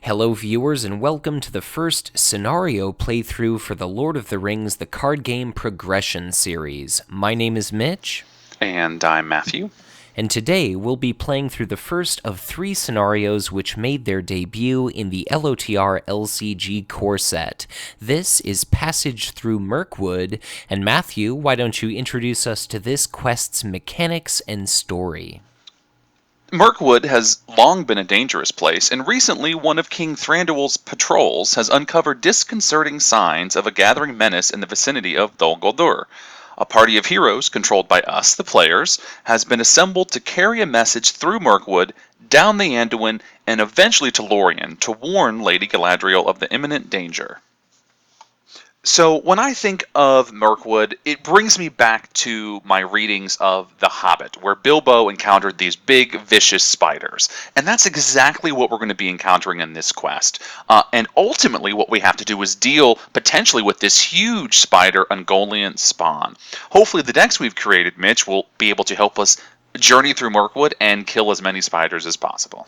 Hello, viewers, and welcome to the first scenario playthrough for the Lord of the Rings The Card Game Progression series. My name is Mitch. And I'm Matthew. And today we'll be playing through the first of three scenarios which made their debut in the LOTR LCG core set. This is Passage Through Mirkwood, and Matthew, why don't you introduce us to this quest's mechanics and story? Mirkwood has long been a dangerous place, and recently one of King Thranduil's patrols has uncovered disconcerting signs of a gathering menace in the vicinity of Dol Guldur. A party of heroes, controlled by us, the players, has been assembled to carry a message through Mirkwood, down the Anduin, and eventually to Lorien to warn Lady Galadriel of the imminent danger. So when I think of Mirkwood, it brings me back to my readings of The Hobbit, where Bilbo encountered these big, vicious spiders. And that's exactly what we're going to be encountering in this quest. And ultimately, what we have to do is deal potentially with this huge spider Ungoliant spawn. Hopefully the decks we've created, Mitch, will be able to help us journey through Mirkwood and kill as many spiders as possible.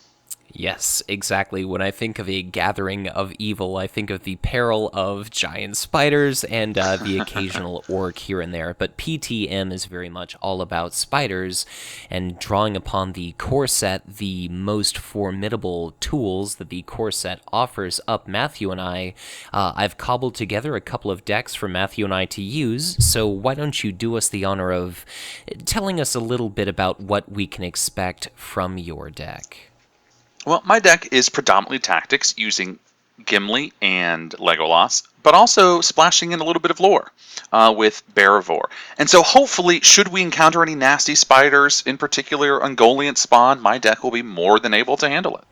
Yes, exactly. When I think of a gathering of evil, I think of the peril of giant spiders and the occasional orc here and there. But PTM is very much all about spiders and drawing upon the core set, the most formidable tools that the core set offers up Matthew and I. I've cobbled together a couple of decks for Matthew and I to use, so why don't you do us the honor of telling us a little bit about what we can expect from your deck? Well, my deck is predominantly tactics, using Gimli and Legolas, but also splashing in a little bit of lore with Beravor. And so hopefully, should we encounter any nasty spiders, in particular Ungoliant spawn, my deck will be more than able to handle it.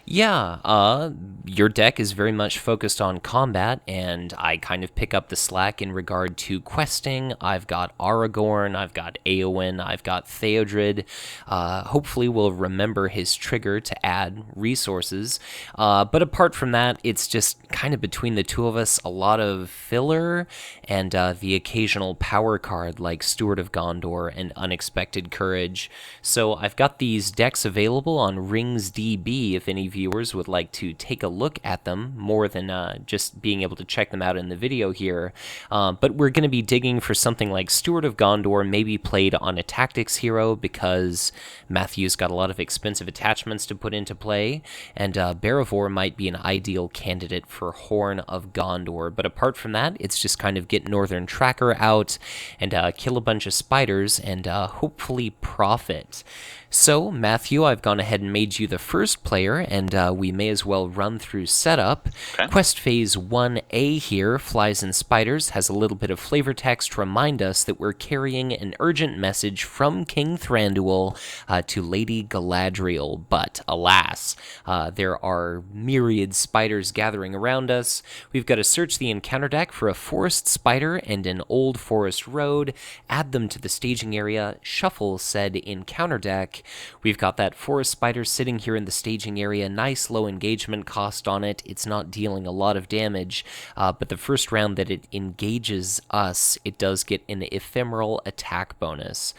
Yeah, your deck is very much focused on combat, and I kind of pick up the slack in regard to questing. I've got Aragorn, I've got Éowyn, I've got Theodred. Hopefully we'll remember his trigger to add resources. But apart from that, it's just kind of between the two of us, a lot of filler and the occasional power card like Steward of Gondor and Unexpected Courage. So I've got these decks available on Rings DB if any viewers would like to take a look at them more than just being able to check them out in the video here. But we're going to be digging for something like Steward of Gondor, maybe played on a tactics hero because Matthew's got a lot of expensive attachments to put into play, and Beravor might be an ideal candidate for Horn of Gondor. But apart from that, it's just kind of get Northern Tracker out and kill a bunch of spiders and hopefully profit. So, Matthew, I've gone ahead and made you the first player, and we may as well run through setup. Okay. Quest Phase 1A here, Flies and Spiders, has a little bit of flavor text to remind us that we're carrying an urgent message from King Thranduil to Lady Galadriel. But, alas, there are myriad spiders gathering around us. We've got to search the encounter deck for a forest spider and an old forest road, add them to the staging area, shuffle said encounter deck. We've got that forest spider sitting here in the staging area, nice low engagement cost on it. It's not dealing a lot of damage, but the first round that it engages us, it does get an ephemeral attack bonus.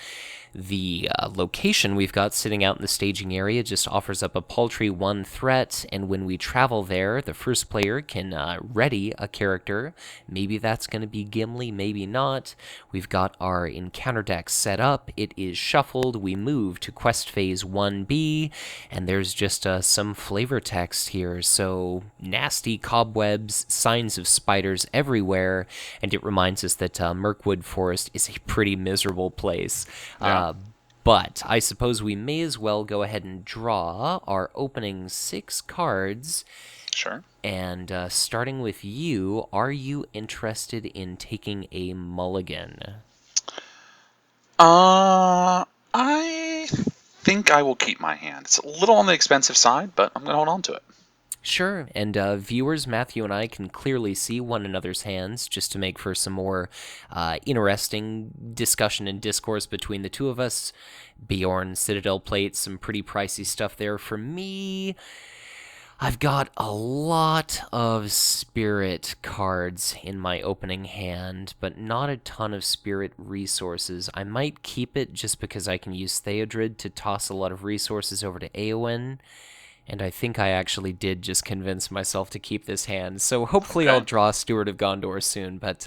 The location we've got sitting out in the staging area just offers up a paltry 1 threat, and when we travel there, the first player can ready a character. Maybe that's going to be Gimli, maybe not. We've got our encounter deck set up. It is shuffled. We move to Quest Phase 1B, and there's just some flavor text here. So, nasty cobwebs, signs of spiders everywhere, and it reminds us that Mirkwood Forest is a pretty miserable place. Yeah. But I suppose we may as well go ahead and draw our opening 6 cards. Sure. And starting with you, are you interested in taking a mulligan? I think I will keep my hand. It's a little on the expensive side, but I'm going to hold on to it. Sure, and viewers, Matthew and I can clearly see one another's hands just to make for some more interesting discussion and discourse between the two of us. Bjorn, Citadel Plate, some pretty pricey stuff there. For me, I've got a lot of spirit cards in my opening hand, but not a ton of spirit resources. I might keep it just because I can use Theodred to toss a lot of resources over to Éowyn. And I think I actually did just convince myself to keep this hand. So hopefully I'll Okay. draw Steward of Gondor soon, but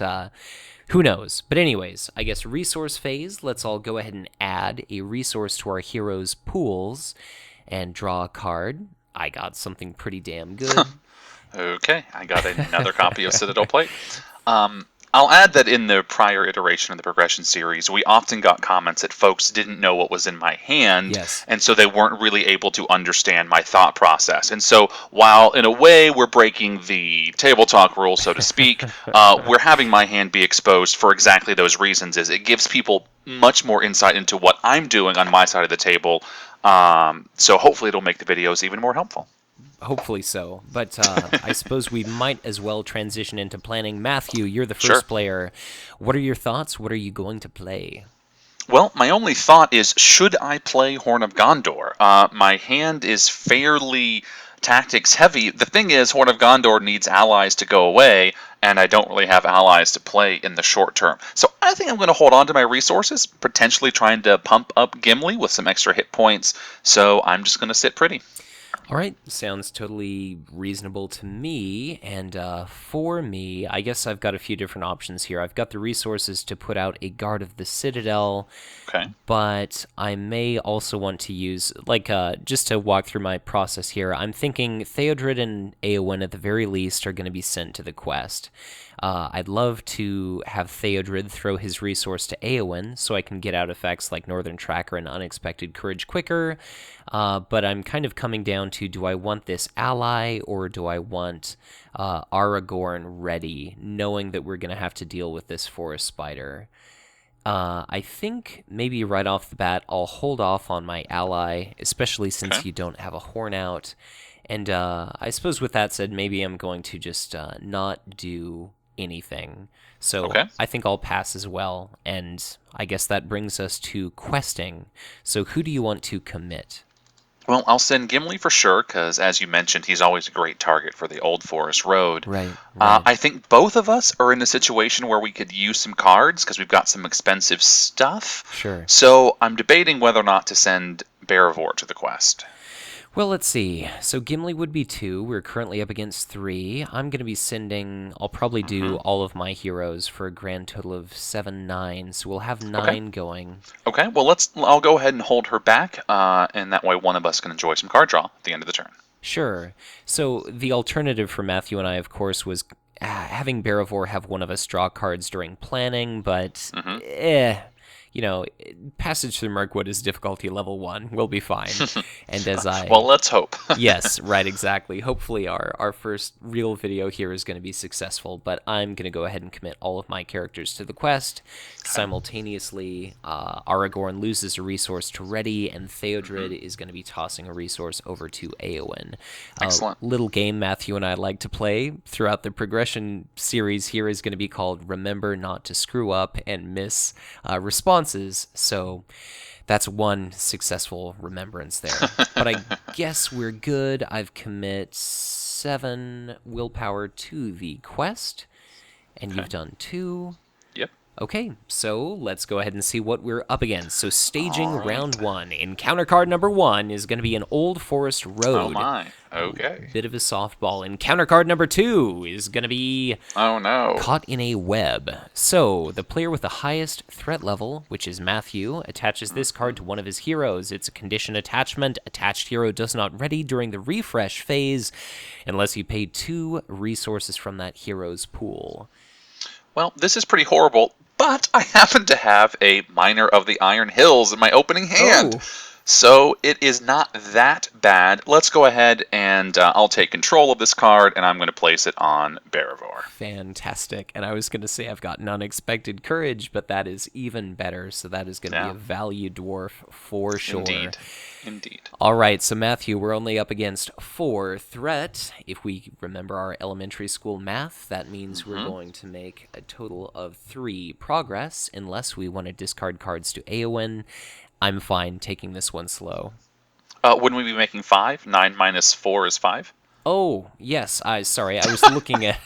who knows? But anyways, I guess resource phase. Let's all go ahead and add a resource to our heroes' pools and draw a card. I got something pretty damn good. Okay, I got another copy of Citadel Plate. I'll add that in the prior iteration of the progression series, we often got comments that folks didn't know what was in my hand, Yes. and so they weren't really able to understand my thought process. And so, while in a way we're breaking the table talk rule, so to speak, we're having my hand be exposed for exactly those reasons. Is it gives people much more insight into what I'm doing on my side of the table. So hopefully, it'll make the videos even more helpful. Hopefully so. But I suppose we might as well transition into planning. Matthew, you're the Sure. first player. What are your thoughts? What are you going to play? Well, my only thought is, should I play Horn of Gondor? My hand is fairly tactics heavy. The thing is, Horn of Gondor needs allies to go away, and I don't really have allies to play in the short term. So I think I'm going to hold on to my resources, potentially trying to pump up Gimli with some extra hit points. So I'm just going to sit pretty. All right, sounds totally reasonable to me. And for me, I guess I've got a few different options here. I've got the resources to put out a Guard of the Citadel, Okay. but I may also want to use, like, just to walk through my process here, I'm thinking Theodred and Eowyn at the very least are going to be sent to the quest. I'd love to have Theodred throw his resource to Eowyn so I can get out effects like Northern Tracker and Unexpected Courage quicker, but I'm kind of coming down to, do I want this ally or do I want Aragorn ready, knowing that we're going to have to deal with this forest spider? I think maybe right off the bat I'll hold off on my ally, especially since Okay. you don't have a horn out. And I suppose with that said, maybe I'm going to just not do anything. So Okay. I think I'll pass as well. And I guess that brings us to questing. So who do you want to commit? Well, I'll send Gimli for sure, because as you mentioned, he's always a great target for the Old Forest Road. Right, right. I think both of us are in a situation where we could use some cards, because we've got some expensive stuff. Sure. So I'm debating whether or not to send Bearivor to the quest. Well, let's see. So Gimli would be 2. We're currently up against 3. I'm going to be sending... I'll probably do all of my heroes for a grand total of 7, 9. So we'll have 9 going. Okay, well, I'll go ahead and hold her back, and that way one of us can enjoy some card draw at the end of the turn. Sure. So the alternative for Matthew and I, of course, was having Bearivor have one of us draw cards during planning, but you know, passage through Mirkwood is difficulty level 1. We'll be fine. And as I... Well, let's hope. Yes, right, exactly. Hopefully our first real video here is going to be successful, but I'm going to go ahead and commit all of my characters to the quest. Simultaneously, Aragorn loses a resource to Ready, and Theodred is going to be tossing a resource over to Eowyn. Excellent. Little game Matthew and I like to play throughout the progression series here is going to be called Remember Not to Screw Up and Miss Responses. So that's one successful remembrance there. But I guess we're good. I've commit 7 willpower to the quest, and you've done 2. Yep. Okay, so let's go ahead and see what we're up against. So staging All right. round 1. Encounter card number 1 is going to be an Old Forest Road. Oh my. Okay. Bit of a softball. Encounter card number 2 is going to be Oh no. Caught in a Web. So the player with the highest threat level, which is Matthew, attaches this card to one of his heroes. It's a condition attachment. Attached hero does not ready during the refresh phase unless you pay 2 resources from that hero's pool. Well, this is pretty horrible, but I happen to have a Miner of the Iron Hills in my opening hand. Oh. So it is not that bad. Let's go ahead and I'll take control of this card, and I'm going to place it on Bearivor. Fantastic. And I was going to say I've got Unexpected Courage, but that is even better. So that is going to be a value dwarf for sure. Indeed. All right, so Matthew, we're only up against 4 threat. If we remember our elementary school math, that means we're going to make a total of 3 progress, unless we want to discard cards to Eowyn. I'm fine taking this one slow. Wouldn't we be making 5? 9 minus 4 is 5? Oh, yes. Sorry, I was looking at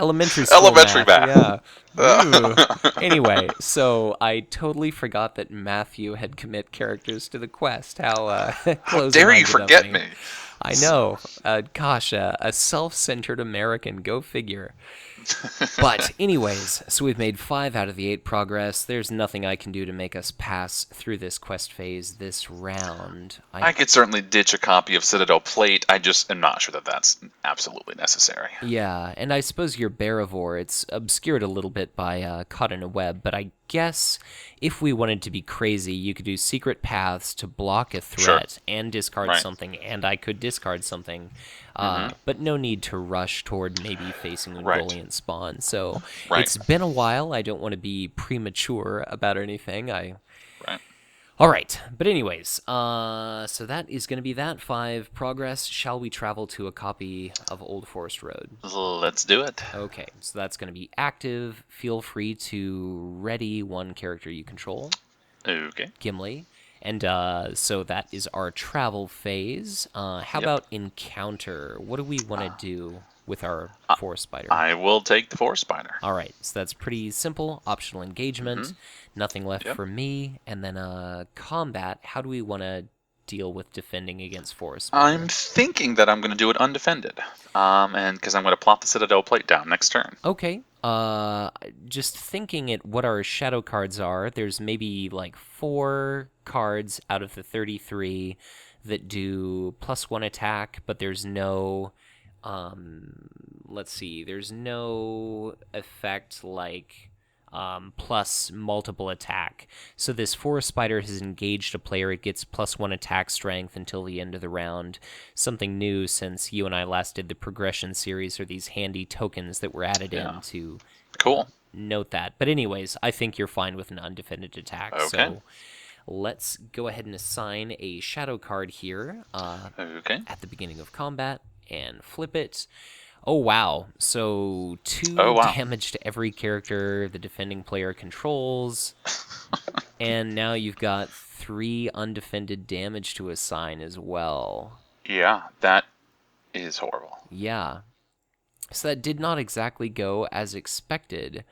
elementary school Elementary math. Yeah. Anyway, so I totally forgot that Matthew had commit characters to the quest. How close Dare am I you to forget dumping? me? I So, know. Gosh, a self-centered American. Go figure. But anyways, so we've made 5 out of the 8 progress. There's nothing I can do to make us pass through this quest phase this round. I could certainly ditch a copy of Citadel Plate. I just am not sure that that's absolutely necessary. Yeah, and I suppose your Barivore, it's obscured a little bit by Caught in a Web, but I guess if we wanted to be crazy, you could do Secret Paths to block a Sure. threat and discard Right. something, and I could discard something, Mm-hmm. but no need to rush toward maybe facing Right. Ungoliant Spawn. So Right. it's been a while. I don't want to be premature about anything. Right. All right, but anyways, so that is going to be that 5 progress. Shall we travel to a copy of Old Forest Road? Let's do it. Okay, so that's going to be active. Feel free to ready one character you control, Okay. Gimli. And so that is our travel phase. How Yep. about encounter? What do we want to do with our I, forest spider? I will take the Forest Spider. All right, so that's pretty simple. Optional engagement, nothing left Yep. for me. And then combat, how do we want to deal with defending against forest spider? I'm thinking that I'm going to do it undefended, and because I'm going to plop the Citadel Plate down next turn. Okay. Just thinking at what our shadow cards are, there's maybe like 4 cards out of the 33 that do +1 attack, but there's no, let's see, there's no effect like plus multiple attack. So this forest spider has engaged a player. It gets +1 attack strength until the end of the round. Something new since you and I last did the progression series are these handy tokens that were added Yeah. in to Cool. note that. But anyways, I think you're fine with an undefended attack. Okay. So let's go ahead and assign a shadow card here Okay. at the beginning of combat and flip it. Oh, wow. So 2 Oh, wow. damage to every character the defending player controls. And now you've got 3 undefended damage to assign as well. Yeah, that is horrible. Yeah. So that did not exactly go as expected.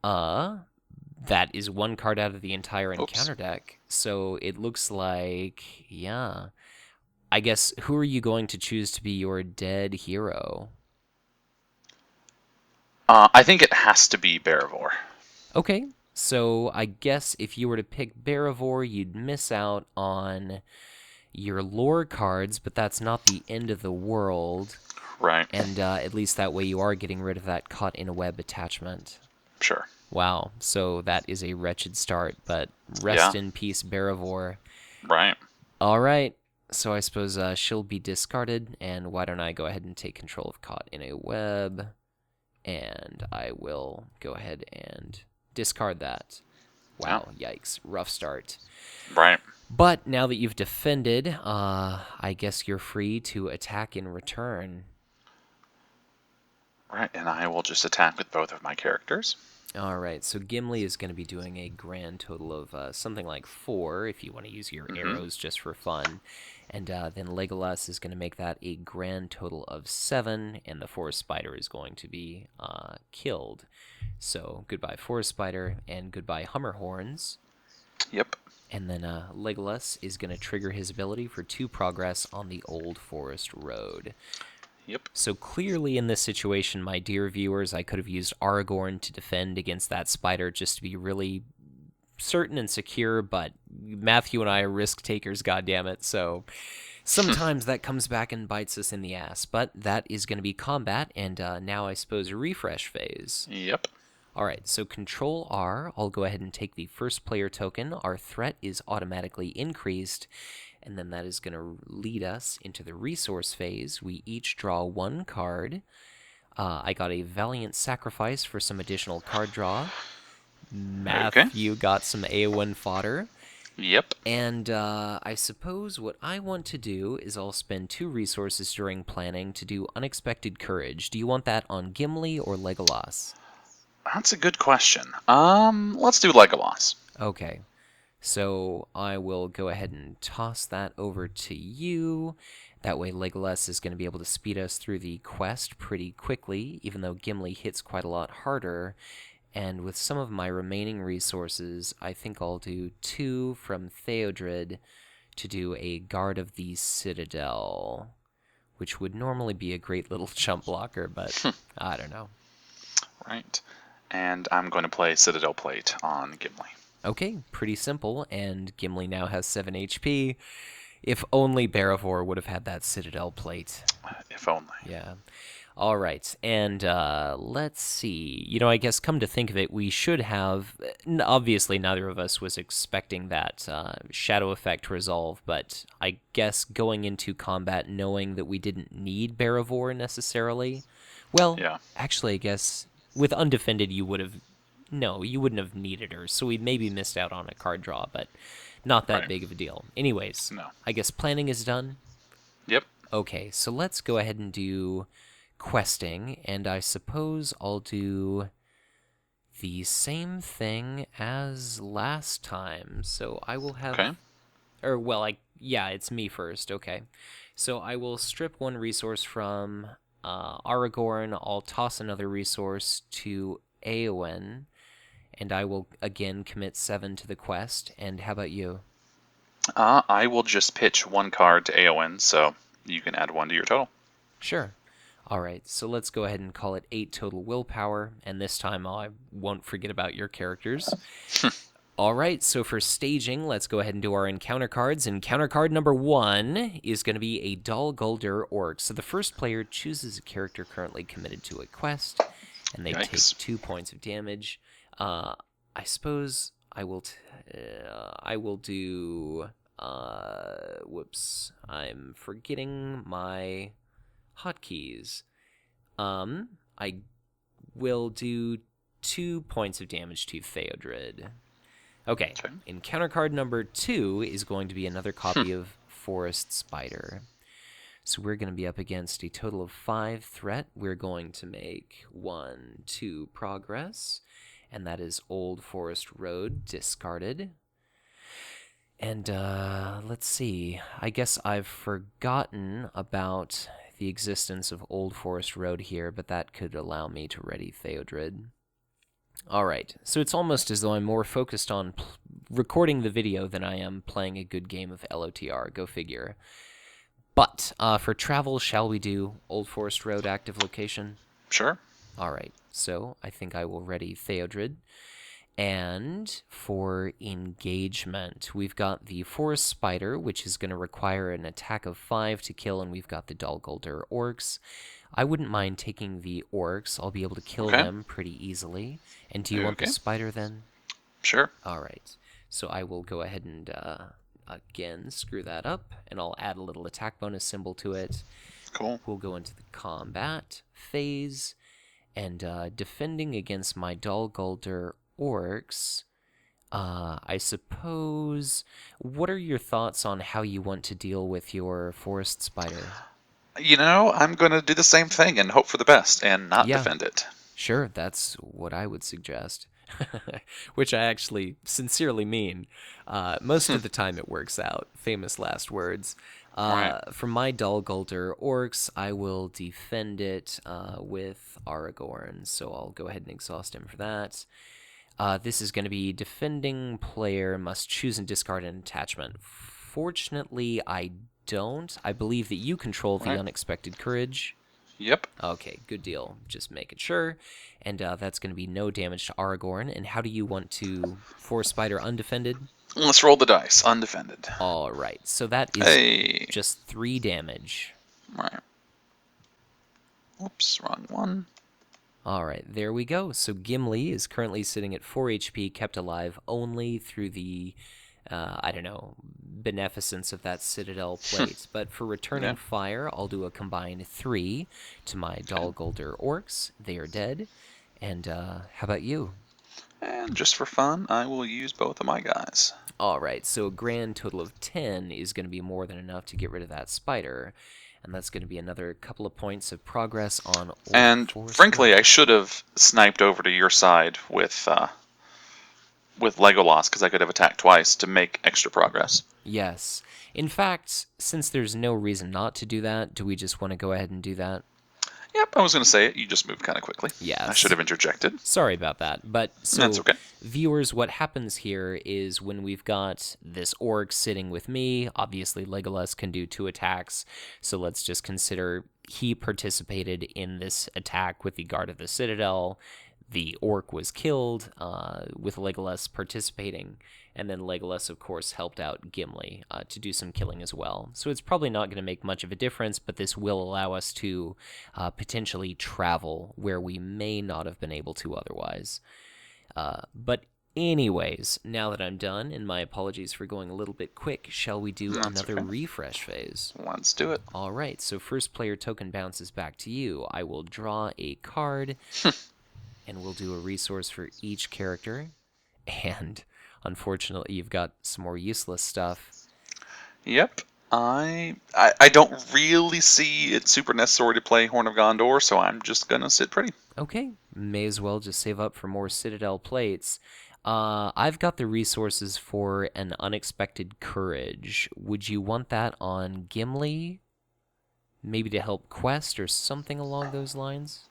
That is 1 card out of the entire encounter deck. So it looks like, yeah. I guess, who are you going to choose to be your dead hero? I think it has to be Barivore. Okay, so I guess if you were to pick Barivore, you'd miss out on your lore cards, but that's not the end of the world. Right. And at least that way you are getting rid of that Caught in a Web attachment. Sure. Wow, so that is a wretched start, but rest in peace, Barivore. Right. All right, so I suppose she'll be discarded, and why don't I go ahead and take control of Caught in a Web, and I will go ahead and discard that. Wow, yikes, rough start. Right. But now that you've defended, I guess you're free to attack in return. Right, and I will just attack with both of my characters. All right, so Gimli is going to be doing a grand total of something like 4 if you want to use your arrows just for fun. And then Legolas is going to make that a grand total of 7, and the forest spider is going to be killed. So goodbye forest spider, and goodbye Hummer Horns. Yep. And then Legolas is going to trigger his ability for 2 progress on the Old Forest Road. Yep. So clearly in this situation, my dear viewers, I could have used Aragorn to defend against that spider just to be really certain and secure, but Matthew and I are risk takers, goddammit, so sometimes that comes back and bites us in the ass. But that is going to be combat, and now I suppose a refresh phase. Yep. All right, so Control R, I'll go ahead and take the first player token. Our threat is automatically increased, and then that is going to lead us into the resource phase. We each draw 1 card. I got a Valiant Sacrifice for some additional card draw. Matthew got some AoE fodder. Yep. And I suppose what I want to do is I'll spend 2 resources during planning to do Unexpected Courage. Do you want that on Gimli or Legolas? That's a good question. Let's do Legolas. Okay. So I will go ahead and toss that over to you. That way Legolas is going to be able to speed us through the quest pretty quickly, even though Gimli hits quite a lot harder. And with some of my remaining resources, I think I'll do 2 from Theodred to do a Guard of the Citadel. which would normally be a great little chump blocker, but I don't know. Right. And I'm going to play Citadel Plate on Gimli. Okay, pretty simple, and Gimli now has 7 HP. If only Barivor would have had that Citadel Plate. If only. Yeah. All right, and let's see. I guess come to think of it, we should have. Obviously, neither of us was expecting that shadow effect to resolve, but I guess going into combat knowing that we didn't need Barivor necessarily. Well, Yeah. actually, I guess with undefended, you would have. No, you wouldn't have needed her, so we maybe missed out on a card draw, but not that Right. big of a deal. Anyways, No. I guess planning is done. Yep. Okay, so let's go ahead and do questing, and I suppose I'll do the same thing as last time. So I will have, Okay. it's me first. Okay, so I will strip one resource from Aragorn. I'll toss another resource to Eowyn, and I will again commit 7 to the quest. And how about you? I will just pitch 1 card to Eowyn, so you can add 1 to your total. Sure. All right, so let's go ahead and call it 8 total willpower, and this time I won't forget about your characters. All right, so for staging, let's go ahead and do our encounter cards. Encounter card number 1 is going to be a Dol Guldur Orc. So the first player chooses a character currently committed to a quest, and they take 2 points of damage. I suppose I will do... whoops, I'm forgetting my hotkeys. I will do 2 points of damage to Theodred. Okay. Encounter card number 2 is going to be another copy of Forest Spider. So we're going to be up against a total of 5 threat. We're going to make 1, 2 progress, and that is Old Forest Road discarded. And let's see. I guess I've forgotten about the existence of Old Forest Road here, but that could allow me to ready Theodred. All right, so it's almost as though I'm more focused on recording the video than I am playing a good game of LOTR. Go figure. But for travel, shall we do Old Forest Road active location? Sure. All right, so I think I will ready Theodred. And for engagement, we've got the Forest Spider, which is going to require an attack of 5 to kill, and we've got the Dol Guldur Orcs. I wouldn't mind taking the Orcs. I'll be able to kill them pretty easily. And do you want the Spider then? Sure. All right. So I will go ahead and, again, screw that up, and I'll add a little attack bonus symbol to it. Cool. We'll go into the combat phase, and defending against my Dol Guldur Orcs, I suppose. What are your thoughts on how you want to deal with your Forest Spider? I'm going to do the same thing and hope for the best and not defend it. Sure, that's what I would suggest. Which I actually sincerely mean. Most of the time it works out. Famous last words. For my Dol Guldur Orcs, I will defend it with Aragorn, so I'll go ahead and exhaust him for that. This is going to be defending player must choose and discard an attachment. Fortunately, I don't. I believe that you control the unexpected courage. Yep. Okay, good deal. Just making sure. And that's going to be no damage to Aragorn. And how do you want to Forest Spider undefended? Let's roll the dice. Undefended. All right. So that is just 3 damage. Right. Oops, wrong one. All right, there we go. So Gimli is currently sitting at 4 HP, kept alive only through the, beneficence of that Citadel Plate. But for returning fire, I'll do a combined 3 to my Dol Guldur Orcs. They are dead. And how about you? And just for fun, I will use both of my guys. All right, so a grand total of 10 is going to be more than enough to get rid of that spider. And that's going to be another couple of points of progress on Old And Forest frankly, Road. I should have sniped over to your side with Legolas, because I could have attacked twice to make extra progress. Yes. In fact, since there's no reason not to do that, do we just want to go ahead and do that? Yep, I was going to say it. You just moved kind of quickly. I should Yes. have interjected. Sorry about that. But That's so, okay. viewers, what happens here is when we've got this orc sitting with me, obviously Legolas can do 2 attacks. So let's just consider he participated in this attack with the Guard of the Citadel. The orc was killed with Legolas participating. And then Legolas, of course, helped out Gimli to do some killing as well. So it's probably not going to make much of a difference, but this will allow us to potentially travel where we may not have been able to otherwise. But anyways, now that I'm done, and my apologies for going a little bit quick, shall we do another refresh phase? Let's do it. All right, so first player token bounces back to you. I will draw a card, and we'll do a resource for each character. And unfortunately, you've got some more useless stuff. Yep. I don't really see it super necessary to play Horn of Gondor, so I'm just going to sit pretty. Okay, may as well just save up for more Citadel plates. I've got the resources for an unexpected courage. Would you want that on Gimli? Maybe to help quest or something along those lines?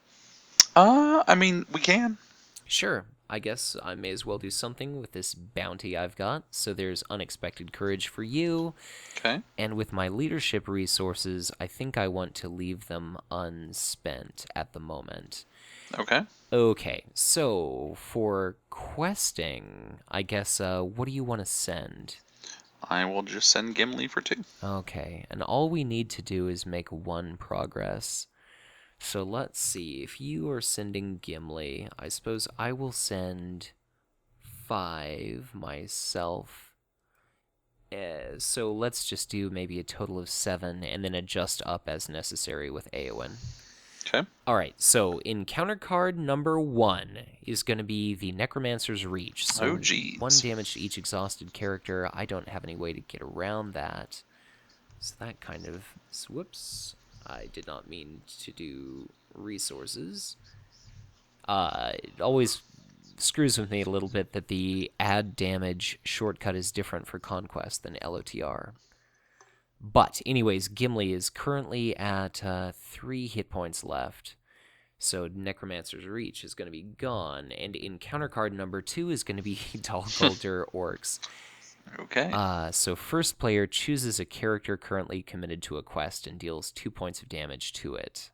I mean, we can. Sure, I guess I may as well do something with this bounty I've got. So there's unexpected courage for you. Okay. And with my leadership resources, I think I want to leave them unspent at the moment. Okay. Okay, so for questing, I guess, what do you want to send? I will just send Gimli for 2. Okay, and all we need to do is make 1 progress. So let's see, if you are sending Gimli, I suppose I will send 5 myself. So let's just do maybe a total of 7, and then adjust up as necessary with Eowyn. Okay. All right, so encounter card number 1 is going to be the Necromancer's Reach. So Oh, geez. 1 damage to each exhausted character. I don't have any way to get around that. So that kind of... Whoops. I did not mean to do resources. It always screws with me a little bit that the add damage shortcut is different for Conquest than LOTR. But anyways, Gimli is currently at 3 hit points left. So Necromancer's Reach is going to be gone. And encounter card number 2 is going to be Dalguldur Orcs. Okay. So first player chooses a character currently committed to a quest and deals 2 points of damage to it.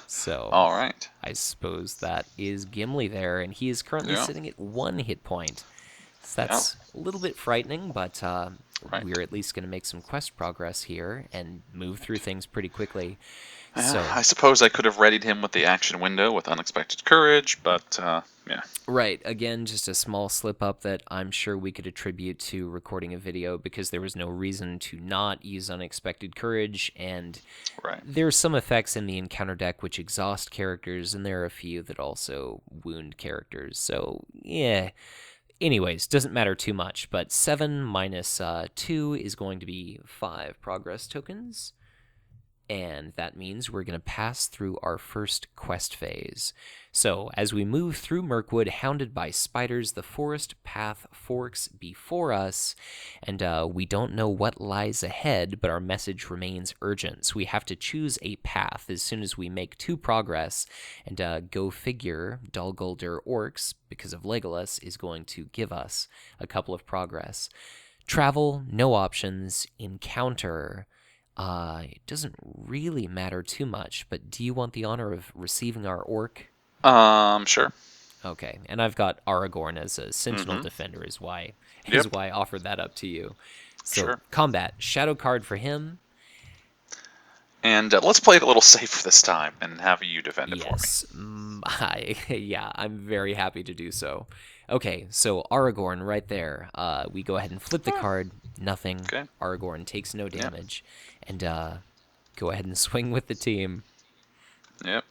So All right. I suppose that is Gimli there, and he is currently sitting at 1 hit point. So that's a little bit frightening, but we're at least going to make some quest progress here and move through things pretty quickly. So I suppose I could have readied him with the action window with Unexpected Courage, but yeah. Right. Again, just a small slip up that I'm sure we could attribute to recording a video because there was no reason to not use Unexpected Courage, and there are some effects in the encounter deck which exhaust characters, and there are a few that also wound characters. So, yeah. Anyways, doesn't matter too much, but 7 minus 2 is going to be 5 progress tokens. And that means we're going to pass through our first quest phase. So, as we move through Mirkwood, hounded by spiders, the forest path forks before us, and we don't know what lies ahead, but our message remains urgent. So we have to choose a path as soon as we make 2 progress, and go figure, Dalguldur Orcs, because of Legolas, is going to give us a couple of progress. Travel, no options. Encounter... it doesn't really matter too much, but do you want the honor of receiving our orc? Sure. Okay, and I've got Aragorn as a Sentinel Defender is why I offered that up to you. So, combat, shadow card for him. And let's play it a little safe this time and have you defend it for me. Yeah, I'm very happy to do so. Okay, so Aragorn right there. We go ahead and flip the card. Nothing. Okay. Aragorn takes no damage. And go ahead and swing with the team. Yep.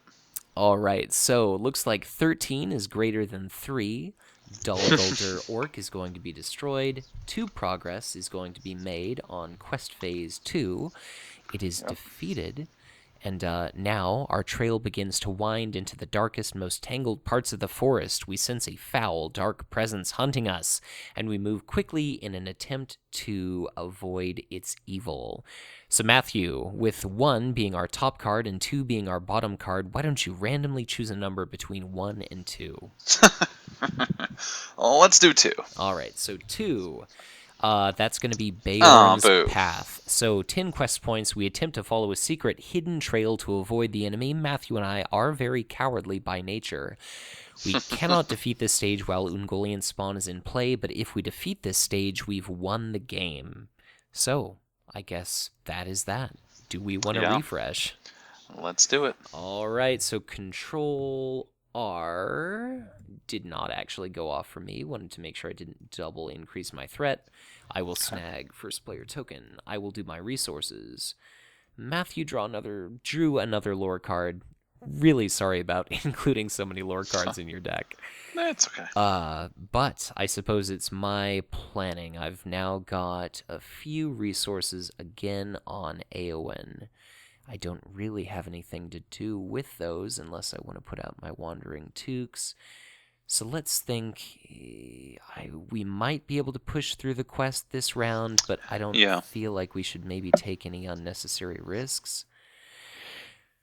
All right, so looks like 13 is greater than 3. Dalguldur Orc is going to be destroyed. 2 progress is going to be made on Quest Phase 2. It is defeated, And now our trail begins to wind into the darkest, most tangled parts of the forest. We sense a foul, dark presence hunting us, and we move quickly in an attempt to avoid its evil. So, Matthew, with 1 being our top card and 2 being our bottom card, why don't you randomly choose a number between 1 and 2? Let's do 2. All right, so 2. That's going to be Aw, Beorn's boo. Path. So 10 quest points. We attempt to follow a secret hidden trail to avoid the enemy. Matthew and I are very cowardly by nature. We cannot defeat this stage while Ungoliant spawn is in play, but if we defeat this stage, we've won the game. So, I guess that is that. Do we want to refresh? Let's do it. All right, so Control R did not actually go off for me. Wanted to make sure I didn't double increase my threat. I will snag first player token. I will do my resources. Matthew drew another lore card. Really sorry about including so many lore cards in your deck. That's okay. But I suppose it's my planning. I've now got a few resources again on Aowen. I don't really have anything to do with those unless I want to put out my Wandering Tukes. So let's think. We might be able to push through the quest this round, but I don't feel like we should maybe take any unnecessary risks.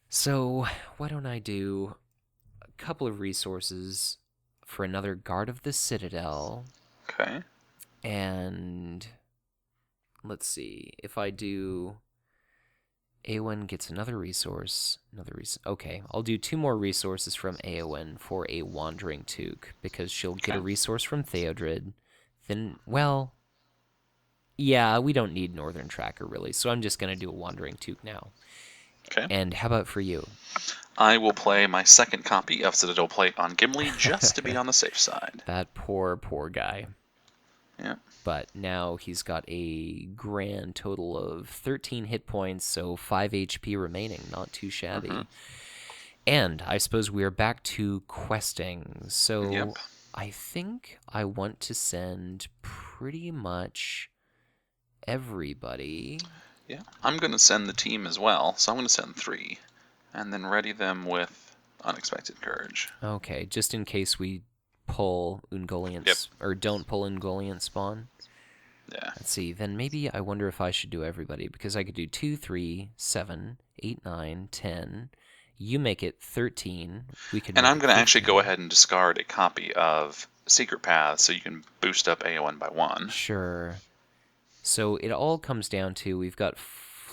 So why don't I do a couple of resources for another Guard of the Citadel. Okay. And let's see. If I do... Aowen gets another resource. Okay, I'll do 2 more resources from Aowen for a Wandering Tuke, because she'll get a resource from Theodred. Then, well... Yeah, we don't need Northern Tracker, really, so I'm just going to do a Wandering Tuke now. Okay. And how about for you? I will play my second copy of Citadel Plate on Gimli just to be on the safe side. That poor guy. Yeah. But now he's got a grand total of 13 hit points, so 5 HP remaining. Not too shabby. Mm-hmm. And I suppose we are back to questing. So I think I want to send pretty much everybody. Yeah, I'm going to send the team as well, so I'm going to send 3. And then ready them with Unexpected Courage. Okay, just in case we pull Ungoliant's, or don't pull Ungoliant spawn. Yeah. Let's see, then maybe I wonder if I should do everybody, because I could do 2, 3, 7, 8, 9, 10. You make it 13. And I'm going to actually go ahead and discard a copy of Secret Path so you can boost up AON by 1. Sure. So it all comes down to, we've got,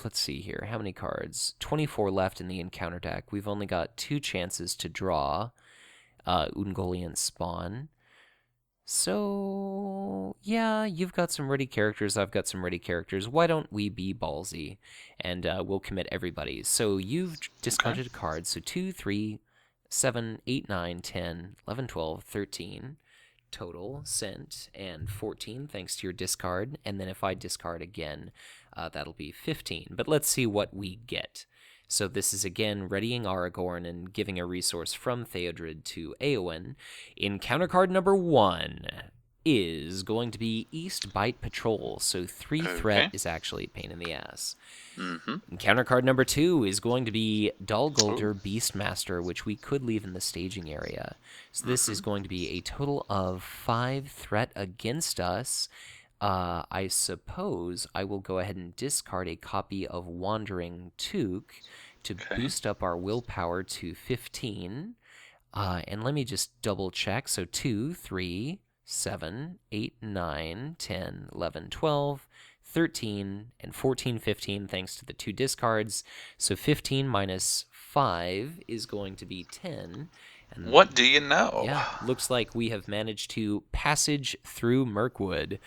let's see here, how many cards? 24 left in the encounter deck. We've only got 2 chances to draw Ungoliant spawn. So, yeah, you've got some ready characters, I've got some ready characters. Why don't we be ballsy? And we'll commit everybody. So you've discarded a card. So 2, 3, 7, 8, 9, 10, 11, 12, 13 total sent, and 14 thanks to your discard. And then if I discard again, that'll be 15. But let's see what we get. So this is again readying Aragorn and giving a resource from Theodred to Éowyn. Encounter card number 1 is going to be East Bite Patrol. So 3 threat is actually a pain in the ass. Mm-hmm. Encounter card number 2 is going to be Dalguldur Beastmaster, which we could leave in the staging area. So this is going to be a total of 5 threat against us. I suppose I will go ahead and discard a copy of Wandering Tuke to boost up our willpower to 15. And let me just double check. So 2, 3, 7, 8, 9, 10, 11, 12, 13, and 14, 15 thanks to the 2 discards. So 15 minus 5 is going to be 10. And what do you know? Yeah, looks like we have managed to passage through Mirkwood.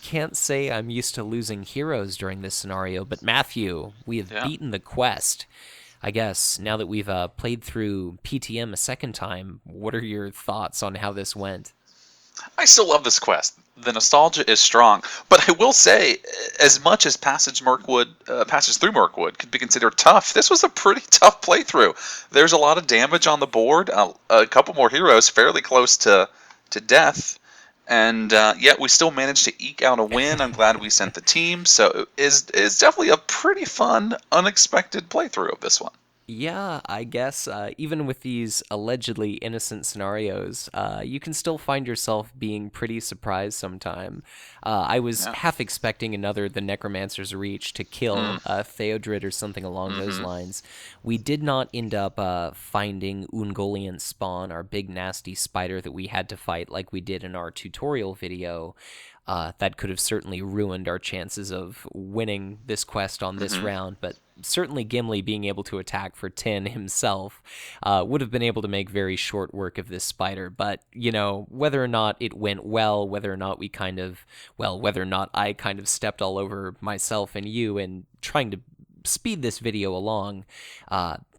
Can't say I'm used to losing heroes during this scenario, but Matthew, we have beaten the quest. I guess now that we've played through PTM a second time, what are your thoughts on how this went? I still love this quest. The nostalgia is strong, but I will say, as much as Passage Through Mirkwood could be considered tough, this was a pretty tough playthrough. There's a lot of damage on the board, a couple more heroes fairly close to death, And yet we still managed to eke out a win. I'm glad we sent the team. So it's definitely a pretty fun, unexpected playthrough of this one. Yeah, I guess even with these allegedly innocent scenarios, you can still find yourself being pretty surprised sometime. I was Yeah. half expecting another The Necromancer's Reach to kill Theodred or something along those Mm-hmm. lines. We did not end up finding Ungoliant Spawn, our big nasty spider that we had to fight like we did in our tutorial video. That could have certainly ruined our chances of winning this quest on this Mm-hmm. round, but certainly Gimli being able to attack for 10 himself would have been able to make very short work of this spider. But, whether or not it went well, whether or not whether or not I kind of stepped all over myself and you and trying to speed this video along.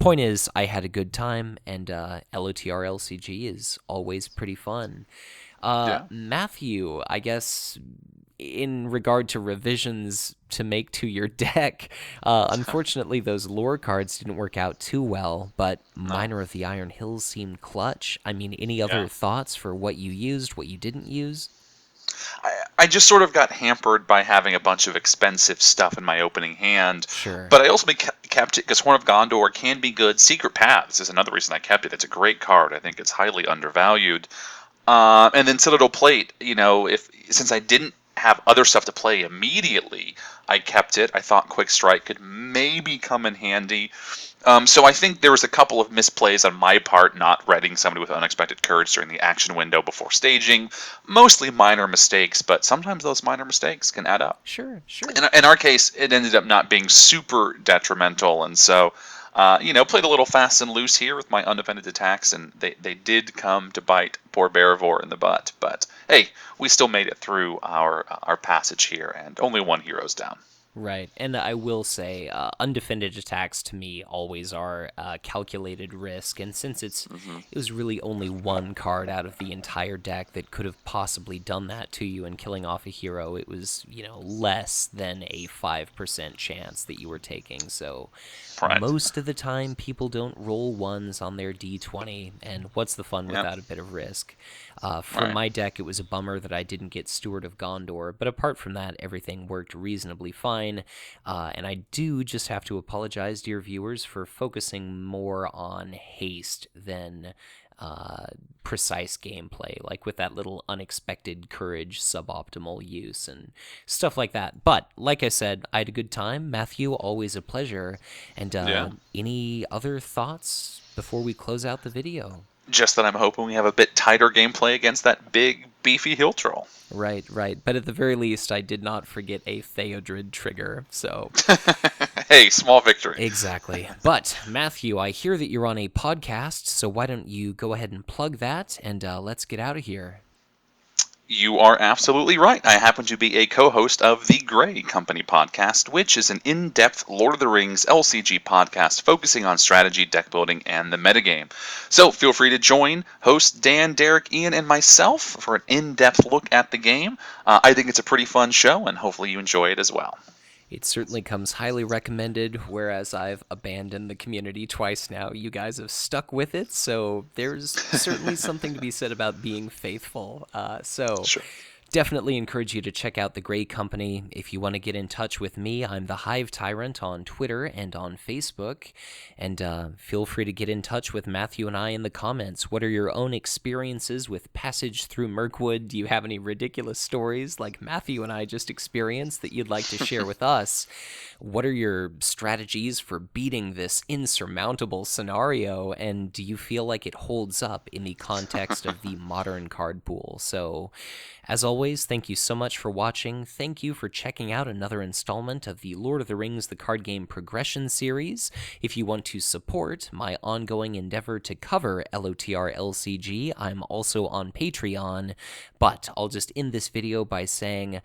Point is, I had a good time, and LOTR LCG is always pretty fun. Yeah. Matthew, I guess in regard to revisions to make to your deck, unfortunately those lore cards didn't work out too well, but No. Miner of the Iron Hills seemed clutch. I mean, any other Yeah. thoughts for what you used, what you didn't use? I just sort of got hampered by having a bunch of expensive stuff in my opening hand, Sure. but I also kept it because Horn of Gondor can be good. Secret Paths is another reason I kept it. It's a great card. I think it's highly undervalued. And then Citadel Plate, if since I didn't have other stuff to play immediately, I kept it. I thought Quick Strike could maybe come in handy. So I think there was a couple of misplays on my part, not reading somebody with unexpected courage during the action window before staging. Mostly minor mistakes, but sometimes those minor mistakes can add up. Sure, sure. In our case, it ended up not being super detrimental, and so played a little fast and loose here with my undefended attacks, and they did come to bite poor Bearvor in the butt. But hey, we still made it through our passage here, and only one hero's down. Right, and I will say, undefended attacks to me always are calculated risk, and since Hmm. it was really only one card out of the entire deck that could have possibly done that to you and killing off a hero, it was less than a 5% chance that you were taking. So Right. most of the time, people don't roll ones on their d20, and what's the fun Yep. without a bit of risk? For Right. my deck, it was a bummer that I didn't get Steward of Gondor, but apart from that, everything worked reasonably fine. And I do just have to apologize, dear viewers, for focusing more on haste than precise gameplay, like with that little unexpected courage suboptimal use and stuff like that. But like I said, I had a good time. Matthew, always a pleasure. And Yeah. any other thoughts before we close out the video? Just that I'm hoping we have a bit tighter gameplay against that big beefy hill troll. Right, right. But at the very least, I did not forget a Theodred trigger, so Hey, small victory. exactly. But, Matthew, I hear that you're on a podcast, so why don't you go ahead and plug that, and let's get out of here. You are absolutely right. I happen to be a co host of the Gray Company podcast, which is an in depth Lord of the Rings LCG podcast focusing on strategy, deck building, and the metagame. So feel free to join hosts Dan, Derek, Ian, and myself for an in depth look at the game. I think it's a pretty fun show, and hopefully you enjoy it as well. It certainly comes highly recommended, whereas I've abandoned the community twice now. You guys have stuck with it, so there's certainly something to be said about being faithful. So Sure. definitely encourage you to check out The Gray Company. If you want to get in touch with me, I'm the Hive Tyrant on Twitter and on Facebook. And feel free to get in touch with Matthew and I in the comments. What are your own experiences with Passage Through Mirkwood? Do you have any ridiculous stories like Matthew and I just experienced that you'd like to share with us? What are your strategies for beating this insurmountable scenario? And do you feel like it holds up in the context of the modern card pool? So, as always, thank you so much for watching. Thank you for checking out another installment of the Lord of the Rings The Card Game Progression series. If you want to support my ongoing endeavor to cover LOTR LCG, I'm also on Patreon. But I'll just end this video by saying,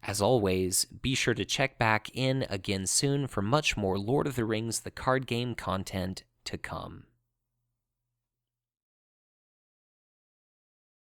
as always, be sure to check back in again soon for much more Lord of the Rings The Card Game content to come.